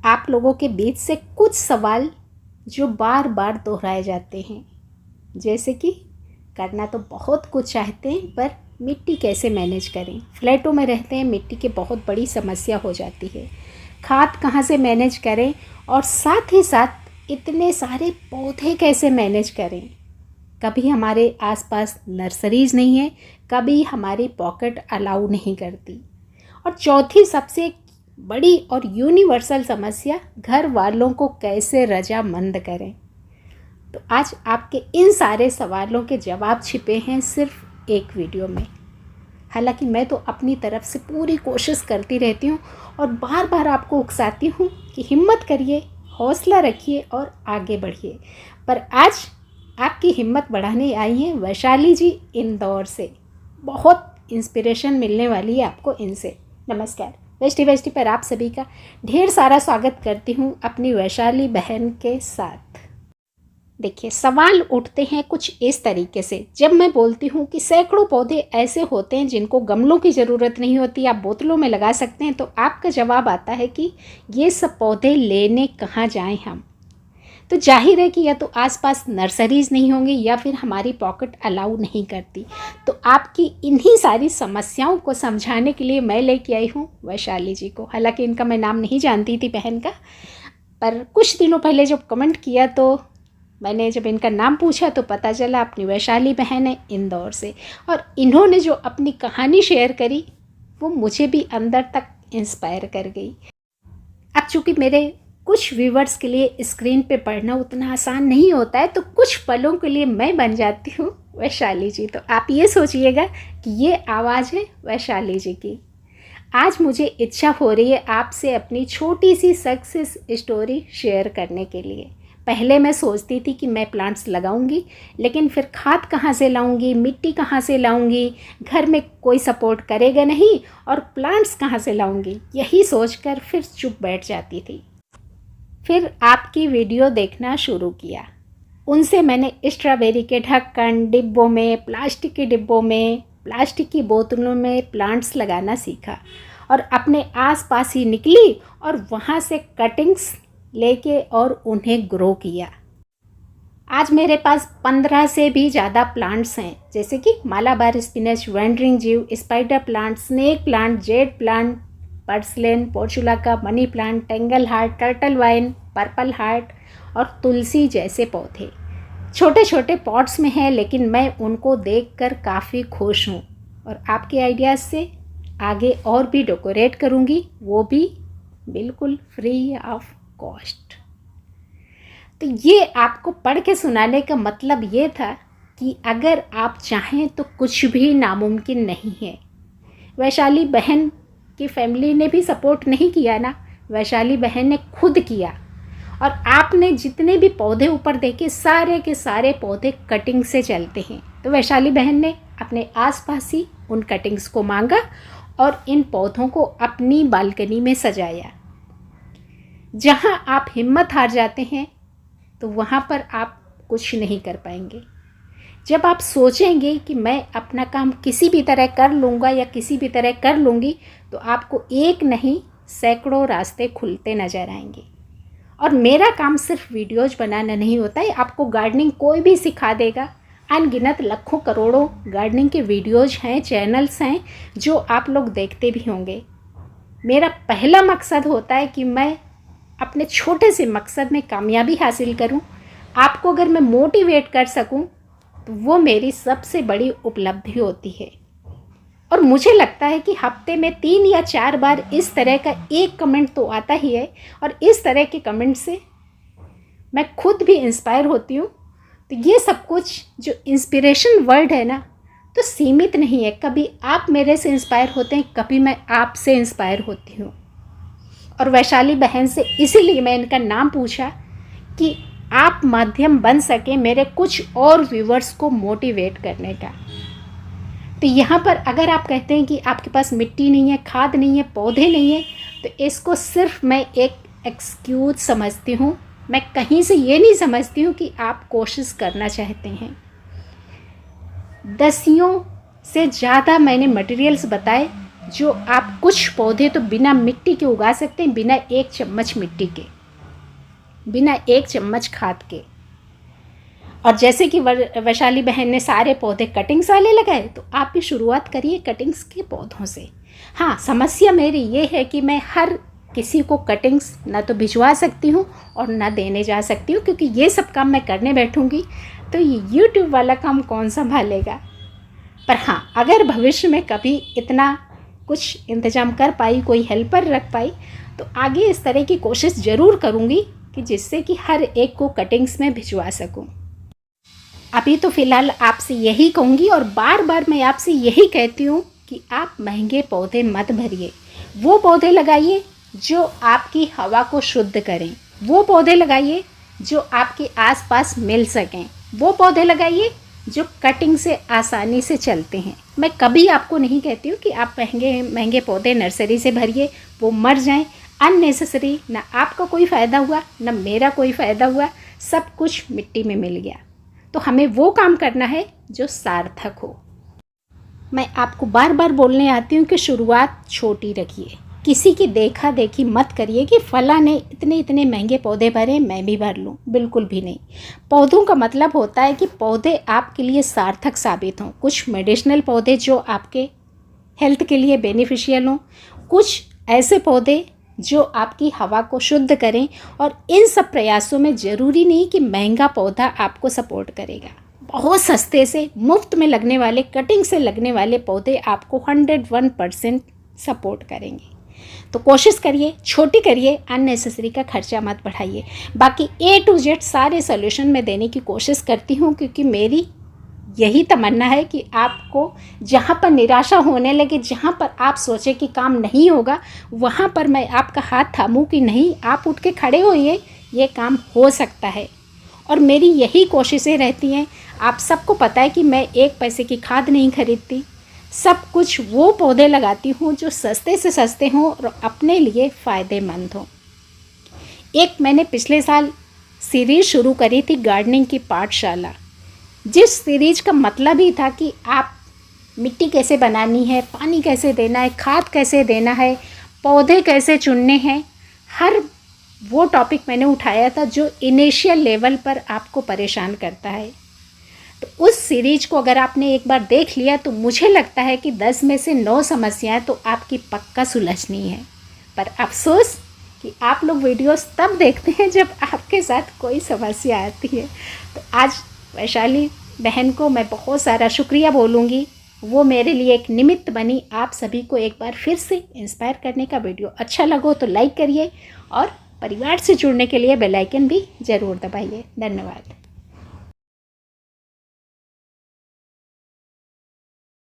आप लोगों के बीच से कुछ सवाल जो बार बार दोहराए जाते हैं, जैसे कि करना तो बहुत कुछ चाहते हैं पर मिट्टी कैसे मैनेज करें। फ्लैटों में रहते हैं, मिट्टी की बहुत बड़ी समस्या हो जाती है। खाद कहाँ से मैनेज करें और साथ ही साथ इतने सारे पौधे कैसे मैनेज करें। कभी हमारे आसपास नर्सरीज़ नहीं है, कभी हमारी पॉकेट अलाउ नहीं करती। और चौथी सबसे बड़ी और यूनिवर्सल समस्या, घर वालों को कैसे रजामंद करें। तो आज आपके इन सारे सवालों के जवाब छिपे हैं सिर्फ एक वीडियो में। हालांकि मैं तो अपनी तरफ से पूरी कोशिश करती रहती हूँ और बार बार आपको उकसाती हूँ कि हिम्मत करिए, हौसला रखिए और आगे बढ़िए। पर आज आपकी हिम्मत बढ़ाने आई हैं वैशाली जी इंदौर से। बहुत इंस्पिरेशन मिलने वाली है आपको इनसे। नमस्कार। वेस्टी पर आप सभी का ढेर सारा स्वागत करती हूँ अपनी वैशाली बहन के साथ। देखिए, सवाल उठते हैं कुछ इस तरीके से। जब मैं बोलती हूँ कि सैकड़ों पौधे ऐसे होते हैं जिनको गमलों की ज़रूरत नहीं होती, आप बोतलों में लगा सकते हैं, तो आपका जवाब आता है कि ये सब पौधे लेने कहाँ जाएं हम। तो जाहिर है कि या तो आसपास नर्सरीज़ नहीं होंगी या फिर हमारी पॉकेट अलाउ नहीं करती। तो आपकी इन्हीं सारी समस्याओं को समझाने के लिए मैं लेके आई हूँ वैशाली जी को। हालांकि इनका मैं नाम नहीं जानती थी बहन का, पर कुछ दिनों पहले जब कमेंट किया तो मैंने जब इनका नाम पूछा तो पता चला अपनी वैशाली बहन है इंदौर से। और इन्होंने जो अपनी कहानी शेयर करी वो मुझे भी अंदर तक इंस्पायर कर गई। अब चूँकि मेरे कुछ व्यूवर्स के लिए स्क्रीन पे पढ़ना उतना आसान नहीं होता है, तो कुछ पलों के लिए मैं बन जाती हूँ वैशाली जी। तो आप ये सोचिएगा कि ये आवाज़ है वैशाली जी की। आज मुझे इच्छा हो रही है आपसे अपनी छोटी सी सक्सेस स्टोरी शेयर करने के लिए। पहले मैं सोचती थी कि मैं प्लांट्स लगाऊंगी, लेकिन फिर खाद कहाँ से लाऊंगी, मिट्टी कहाँ से लाऊंगी, घर में कोई सपोर्ट करेगा नहीं, और प्लांट्स कहाँ से लाऊंगी, यही सोचकर फिर चुप बैठ जाती थी। फिर आपकी वीडियो देखना शुरू किया। उनसे मैंने स्ट्रॉबेरी के ढक्कन, डिब्बों में, प्लास्टिक के डिब्बों में, प्लास्टिक की बोतलों में प्लांट्स लगाना सीखा और अपने आसपास ही निकली और वहाँ से कटिंग्स लेके और उन्हें ग्रो किया। आज मेरे पास 15 से भी ज़्यादा प्लांट्स हैं, जैसे कि मालाबार स्पिनच, वैंडरिंग जीव, spider plant, snake plant, jade plant, purslane, portulaca, money plant, tangle heart, turtle vine, purple heart और तुलसी जैसे पौधे छोटे छोटे पॉट्स में हैं, लेकिन मैं उनको देखकर काफ़ी खुश हूँ और आपके आइडियाज़ से आगे और भी डेकोरेट करूँगी, वो भी बिल्कुल फ्री ऑफ कॉस्ट। तो ये आपको पढ़ के सुनाने का मतलब ये था कि अगर आप चाहें तो कुछ भी नामुमकिन नहीं है। वैशाली बहन की फैमिली ने भी सपोर्ट नहीं किया ना, वैशाली बहन ने खुद किया। और आपने जितने भी पौधे ऊपर देखे, सारे के सारे पौधे कटिंग से चलते हैं। तो वैशाली बहन ने अपने आसपास ही उन कटिंग्स को मांगा और इन पौधों को अपनी बालकनी में सजाया। जहां आप हिम्मत हार जाते हैं तो वहां पर आप कुछ नहीं कर पाएंगे। जब आप सोचेंगे कि मैं अपना काम किसी भी तरह कर लूँगा या किसी भी तरह कर लूँगी, तो आपको एक नहीं सैकड़ों रास्ते खुलते नज़र आएंगे। और मेरा काम सिर्फ वीडियोज़ बनाना नहीं होता है, आपको गार्डनिंग कोई भी सिखा देगा। अनगिनत लाखों करोड़ों गार्डनिंग के वीडियोज़ हैं, चैनल्स हैं जो आप लोग देखते भी होंगे। मेरा पहला मकसद होता है कि मैं अपने छोटे से मकसद में कामयाबी हासिल करूं। आपको अगर मैं मोटिवेट कर सकूं तो वो मेरी सबसे बड़ी उपलब्धि होती है। और मुझे लगता है कि हफ्ते में 3 या 4 बार इस तरह का एक कमेंट तो आता ही है, और इस तरह के कमेंट से मैं खुद भी इंस्पायर होती हूँ। तो ये सब कुछ जो इंस्पिरेशन वर्ड है ना, तो सीमित नहीं है। कभी आप मेरे से इंस्पायर होते हैं, कभी मैं आपसे इंस्पायर होती हूँ। और वैशाली बहन से इसीलिए मैं इनका नाम पूछा कि आप माध्यम बन सके मेरे कुछ और व्यूवर्स को मोटिवेट करने का। तो यहाँ पर अगर आप कहते हैं कि आपके पास मिट्टी नहीं है, खाद नहीं है, पौधे नहीं है, तो इसको सिर्फ मैं एक एक्सक्यूज़ समझती हूँ। मैं कहीं से ये नहीं समझती हूँ कि आप कोशिश करना चाहते हैं। दसियों से ज़्यादा मैंने मटेरियल्स बताए जो आप कुछ पौधे तो बिना मिट्टी के उगा सकते हैं, बिना 1 चम्मच मिट्टी के, बिना 1 चम्मच खाद के। और जैसे कि वैशाली बहन ने सारे पौधे कटिंग्स वाले लगाए, तो आप भी शुरुआत करिए कटिंग्स के पौधों से। हाँ, समस्या मेरी ये है कि मैं हर किसी को कटिंग्स ना तो भिजवा सकती हूँ और ना देने जा सकती हूँ, क्योंकि ये सब काम मैं करने बैठूँगी तो ये यूट्यूब वाला काम कौन संभालेगा। पर हाँ, अगर भविष्य में कभी इतना कुछ इंतज़ाम कर पाई, कोई हेल्पर रख पाई, तो आगे इस तरह की कोशिश ज़रूर करूँगी कि जिससे कि हर एक को कटिंग्स में भिजवा सकूँ। अभी तो फ़िलहाल आपसे यही कहूँगी और बार बार मैं आपसे यही कहती हूँ कि आप महंगे पौधे मत भरिए। वो पौधे लगाइए जो आपकी हवा को शुद्ध करें, वो पौधे लगाइए जो आपके आसपास मिल सकें, वो पौधे लगाइए जो कटिंग से आसानी से चलते हैं। मैं कभी आपको नहीं कहती हूँ कि आप महंगे महंगे पौधे नर्सरी से भरिए, वो मर जाएं अननेसेसरी, ना आपका कोई फ़ायदा हुआ ना मेरा कोई फ़ायदा हुआ, सब कुछ मिट्टी में मिल गया। तो हमें वो काम करना है जो सार्थक हो। मैं आपको बार बार बोलने आती हूँ कि शुरुआत छोटी रखिए, किसी की देखा देखी मत करिए कि फला ने इतने इतने महंगे पौधे भरे, मैं भी भर लूँ, बिल्कुल भी नहीं। पौधों का मतलब होता है कि पौधे आपके लिए सार्थक साबित हों। कुछ मेडिसिनल पौधे जो आपके हेल्थ के लिए बेनिफिशियल हों, कुछ ऐसे पौधे जो आपकी हवा को शुद्ध करें। और इन सब प्रयासों में ज़रूरी नहीं कि महंगा पौधा आपको सपोर्ट करेगा। बहुत सस्ते से मुफ्त में लगने वाले, कटिंग से लगने वाले पौधे आपको 101% सपोर्ट करेंगे। तो कोशिश करिए, छोटी करिए, अननेसेसरी का खर्चा मत बढ़ाइए। बाकी A to Z सारे सॉल्यूशन मैं देने की कोशिश करती हूँ, क्योंकि मेरी यही तमन्ना है कि आपको जहाँ पर निराशा होने लगे, जहाँ पर आप सोचे कि काम नहीं होगा, वहाँ पर मैं आपका हाथ थामूँ कि नहीं, आप उठ के खड़े होइए, ये काम हो सकता है। और मेरी यही कोशिशें रहती हैं। आप सबको पता है कि मैं 1 पैसे की खाद नहीं खरीदती, सब कुछ वो पौधे लगाती हूँ जो सस्ते से सस्ते हों और अपने लिए फ़ायदेमंद हों। एक मैंने पिछले साल सीरीज़ शुरू करी थी गार्डनिंग की पाठशाला, जिस सीरीज़ का मतलब ही था कि आप मिट्टी कैसे बनानी है, पानी कैसे देना है, खाद कैसे देना है, पौधे कैसे चुनने हैं, हर वो टॉपिक मैंने उठाया था जो इनिशियल लेवल पर आपको परेशान करता है। तो उस सीरीज को अगर आपने एक बार देख लिया तो मुझे लगता है कि 10 में से 9 समस्याएं तो आपकी पक्का सुलझनी है। पर अफसोस कि आप लोग वीडियोस तब देखते हैं जब आपके साथ कोई समस्या आती है। तो आज वैशाली बहन को मैं बहुत सारा शुक्रिया बोलूँगी, वो मेरे लिए एक निमित्त बनी आप सभी को एक बार फिर से इंस्पायर करने का। वीडियो अच्छा लगो तो लाइक करिए और परिवार से जुड़ने के लिए बेल आइकन भी ज़रूर दबाइए। धन्यवाद।